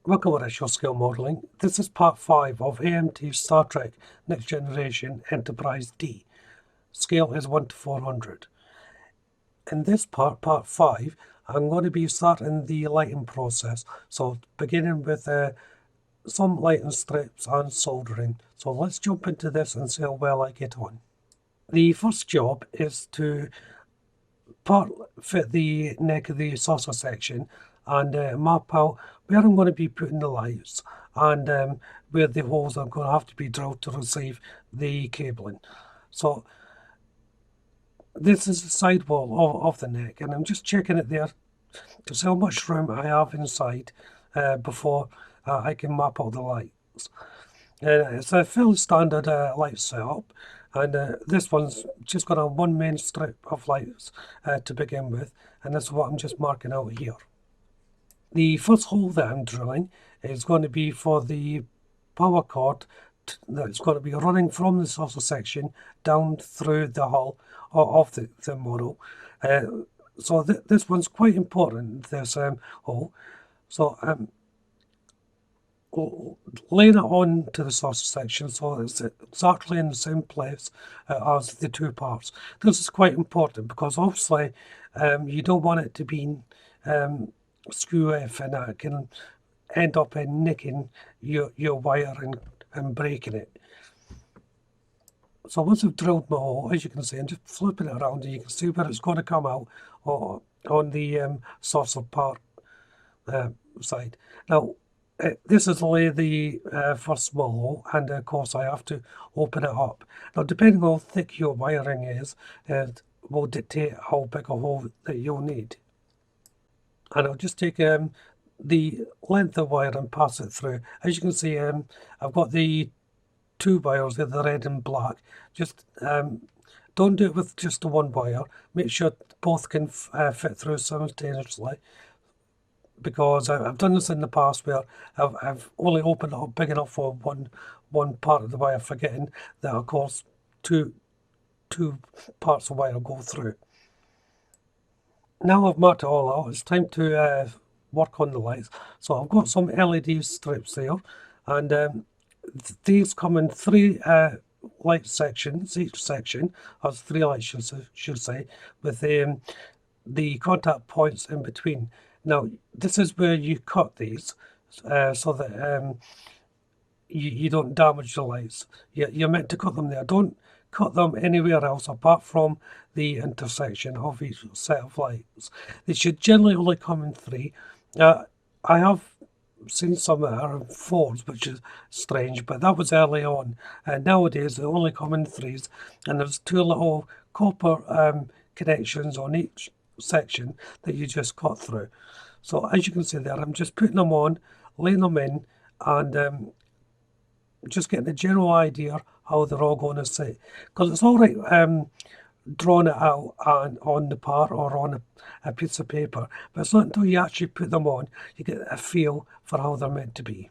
Welcome to Short Scale Modelling. This is part 5 of AMT's Star Trek Next Generation Enterprise D. Scale is 1 to 400. In this part 5, I'm going to be starting the lighting process. So beginning with some lighting strips and soldering. So let's jump into this and see how well I get on. The first job is to fit the neck of the saucer section and map out where I'm going to be putting the lights and where the holes are going to have to be drilled to receive the cabling. So this is the sidewall of the neck, and I'm just checking it there to see how much room I have inside before I can map out the lights. It's a fairly standard light setup, and this one's just got a one main strip of lights to begin with, and this is what I'm just marking out here. The first hole that I'm drilling is going to be for the power cord that's going to be running from the saucer section down through the hull of the model. So this one's quite important, this hole. So laying it on to the saucer section so it's exactly in the same place as the two parts. This is quite important because obviously you don't want it to be screw if, and it can end up in nicking your wire and breaking it. So once I've drilled my hole, as you can see, I'm just flipping it around and you can see where it's going to come out on the saucer part side. Now this is only the first small hole, and of course I have to open it up. Now depending on how thick your wiring is, it will dictate how big a hole that you'll need. And I'll just take the length of wire and pass it through. As you can see, I've got the two wires, the red and black. Just don't do it with just the one wire. Make sure both can fit through simultaneously, because I've done this in the past where I've only opened it up big enough for one part of the wire, forgetting that of course two parts of wire go through. Now I've marked it all out, it's time to work on the lights. So I've got some LED strips there, and these come in three light sections. Each section has three lights, should say, with the contact points in between. Now this is where you cut these so that you don't damage the lights. You're meant to cut them there. Don't cut them anywhere else apart from the intersection of each set of lights. They should generally only come in three. I have seen some that are in fours, which is strange, but that was early on. Nowadays they only come in threes, and there's two little copper connections on each section that you just cut through. So as you can see there, I'm just putting them on, laying them in, and just getting a general idea how they're all going to sit. Because it's all right drawing it out on the part or on a piece of paper, but it's not until you actually put them on you get a feel for how they're meant to be.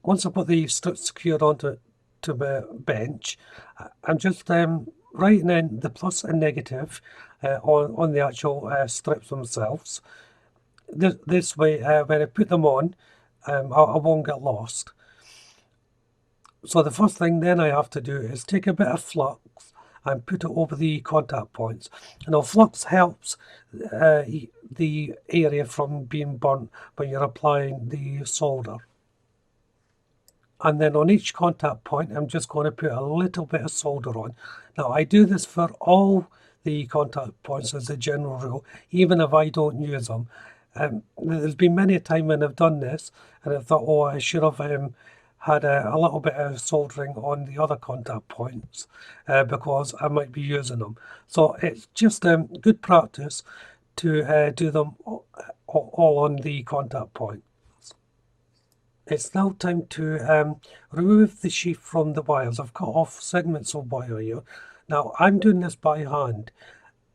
Once I put the strips secured onto my bench, I'm just writing in the plus and negative on the actual strips themselves. This way, when I put them on, I won't get lost. So the first thing then I have to do is take a bit of flux and put it over the contact points. Now flux helps the area from being burnt when you're applying the solder. And then on each contact point, I'm just going to put a little bit of solder on. Now I do this for all the contact points as a general rule, even if I don't use them. There's been many a time when I've done this and I've thought, oh, I should have had a little bit of soldering on the other contact points because I might be using them. So it's just good practice to do them all on the contact points. It's now time to remove the sheath from the wires. I've cut off segments of wire here. Now I'm doing this by hand.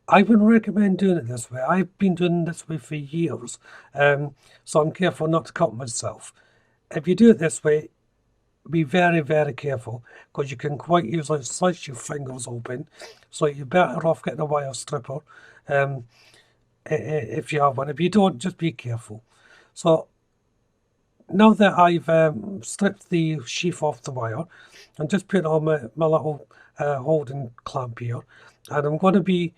I wouldn't recommend doing it this way. I've been doing this way for years, so I'm careful not to cut myself. If you do it this way, be very, very careful, because you can quite easily slice your fingers open. So you're better off getting a wire stripper if you have one. If you don't, just be careful. So Now that I've stripped the sheath off the wire, I'm just putting on my little holding clamp here, and I'm going to be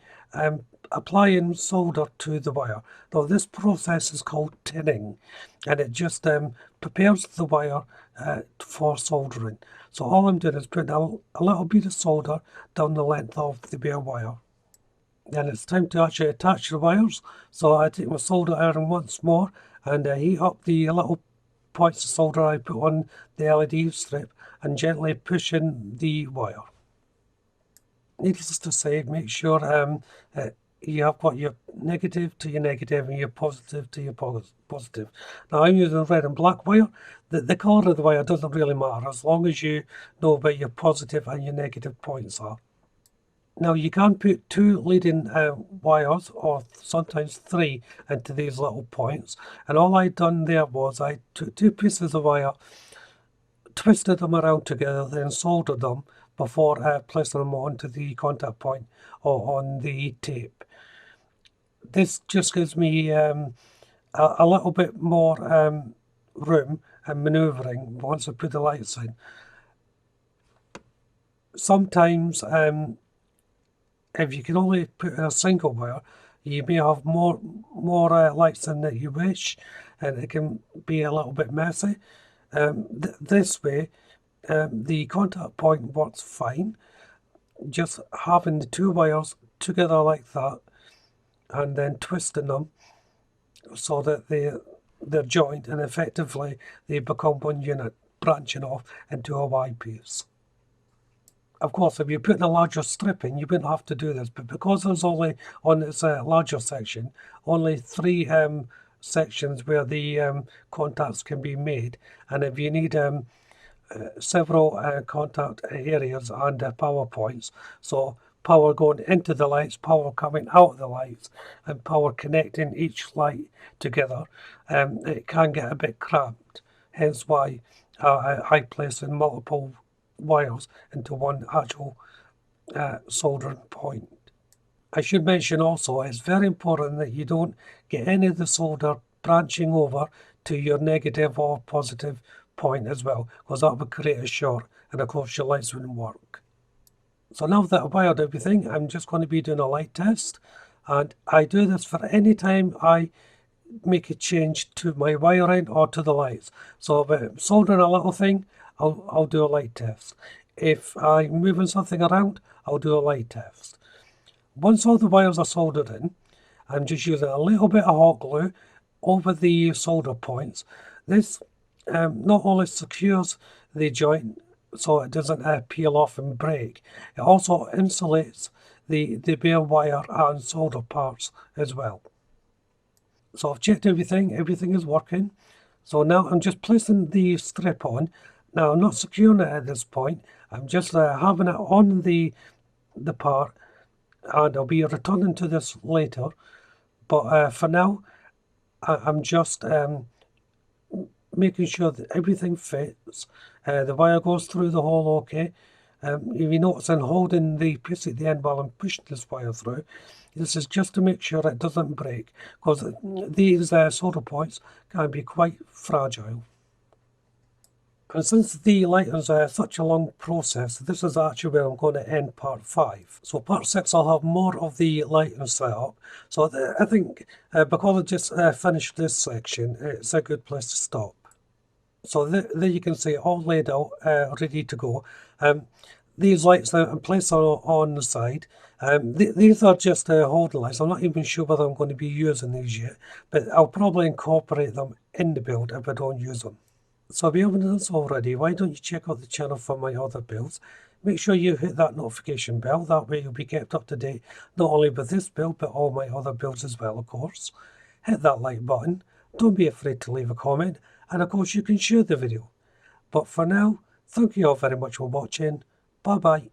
applying solder to the wire. Now this process is called tinning, and it just prepares the wire for soldering. So all I'm doing is putting a little bit of solder down the length of the bare wire. Then it's time to actually attach the wires. So I take my solder iron once more and heat up the little points of solder I put on the LED strip and gently push in the wire. Needless to say, make sure you have got your negative to your negative and your positive to your positive. Now I'm using red and black wire. The colour of the wire doesn't really matter as long as you know where your positive and your negative points are. Now you can put two leading wires or sometimes three into these little points, and all I done there was I took two pieces of wire, twisted them around together, then soldered them before placing them onto the contact point or on the tape. This just gives me a little bit more room and manoeuvring once I put the lights in. Sometimes if you can only put in a single wire, you may have more lights in that you wish, and it can be a little bit messy. This way, the contact point works fine. Just having the two wires together like that, and then twisting them so that they're joined, and effectively they become one unit, branching off into a Y piece. Of course, if you're putting a larger strip in, you wouldn't have to do this, but because there's only, on this larger section, only three sections where the contacts can be made, and if you need several contact areas and power points, so power going into the lights, power coming out of the lights, and power connecting each light together, it can get a bit cramped, hence why I place in multiple wires into one actual soldering point. I should mention also it's very important that you don't get any of the solder branching over to your negative or positive point as well, because that would create a short and of course your lights wouldn't work. So now that I've wired everything, I'm just going to be doing a light test, and I do this for any time I make a change to my wiring or to the lights. So if I'm soldering a little thing, I'll do a light test. If I'm moving something around, I'll do a light test. Once all the wires are soldered in, I'm just using a little bit of hot glue over the solder points. This not only secures the joint so it doesn't peel off and break, it also insulates the bare wire and solder parts as well. So I've checked everything is working. So now I'm just placing the strip on. Now I'm not securing it at this point, I'm just having it on the part, and I'll be returning to this later, but for now I'm just making sure that everything fits. The wire goes through the hole okay. If you notice I'm holding the piece at the end while I'm pushing this wire through, this is just to make sure it doesn't break, because these solder points can be quite fragile. And since the lighting is such a long process, this is actually where I'm going to end part 5. So part 6 I'll have more of the lighting set up. So I think because I just finished this section, it's a good place to stop. So there you can see it all laid out, ready to go. These lights now I'm placing on the side. These are just holding lights. I'm not even sure whether I'm going to be using these yet, but I'll probably incorporate them in the build if I don't use them. So if you haven't done so already, why don't you check out the channel for my other builds. Make sure you hit that notification bell, that way you'll be kept up to date not only with this build but all my other builds as well, of course. Hit that like button, don't be afraid to leave a comment, and of course you can share the video. But for now, thank you all very much for watching, bye bye.